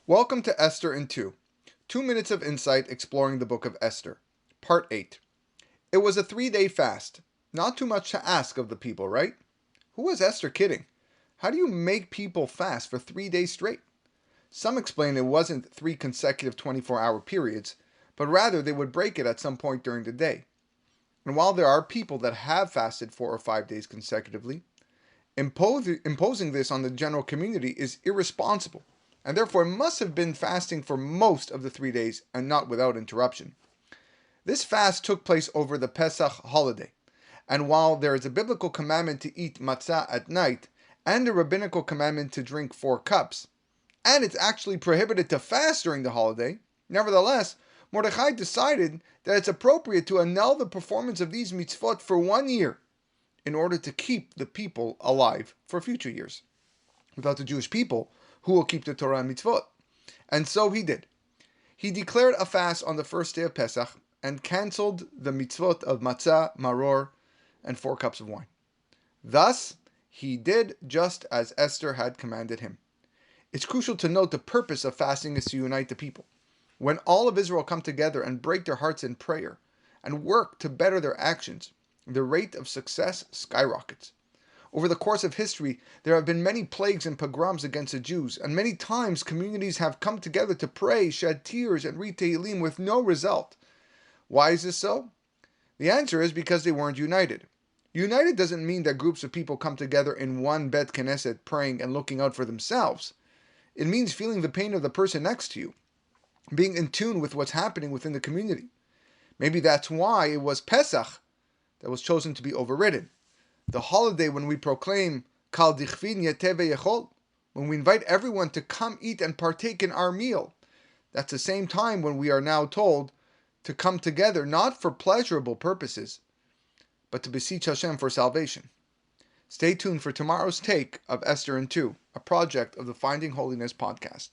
Welcome to Esther in 2. 2 minutes of insight exploring the Book of Esther. Part 8. It was a 3-day fast. Not too much to ask of the people, right? Who was Esther kidding? How do you make people fast for 3 days straight? Some explain it wasn't 3 consecutive 24-hour periods, but rather they would break it at some point during the day. And while there are people that have fasted 4 or 5 days consecutively, imposing this on the general community is irresponsible, and therefore must have been fasting for most of the 3 days and not without interruption. This fast took place over the Pesach holiday, and while there is a biblical commandment to eat matzah at night and a rabbinical commandment to drink 4 cups, and it's actually prohibited to fast during the holiday, nevertheless, Mordechai decided that it's appropriate to annul the performance of these mitzvot for 1 year in order to keep the people alive for future years. Without the Jewish people, who will keep the Torah and mitzvot? And so he did. He declared a fast on the first day of Pesach and cancelled the mitzvot of matzah, maror, and 4 cups of wine. Thus, he did just as Esther had commanded him. It's crucial to note the purpose of fasting is to unite the people. When all of Israel come together and break their hearts in prayer and work to better their actions, the rate of success skyrockets. Over the course of history, there have been many plagues and pogroms against the Jews, and many times communities have come together to pray, shed tears, and read Tehillim with no result. Why is this so? The answer is because they weren't united. United doesn't mean that groups of people come together in one Bet Knesset praying and looking out for themselves. It means feeling the pain of the person next to you, being in tune with what's happening within the community. Maybe that's why it was Pesach that was chosen to be overridden. The holiday when we proclaim Kal Dichvin Yeteh V'Yechol, when we invite everyone to come eat and partake in our meal. That's the same time when we are now told to come together not for pleasurable purposes, but to beseech Hashem for salvation. Stay tuned for tomorrow's take of Esther in 2, a project of the Finding Holiness podcast.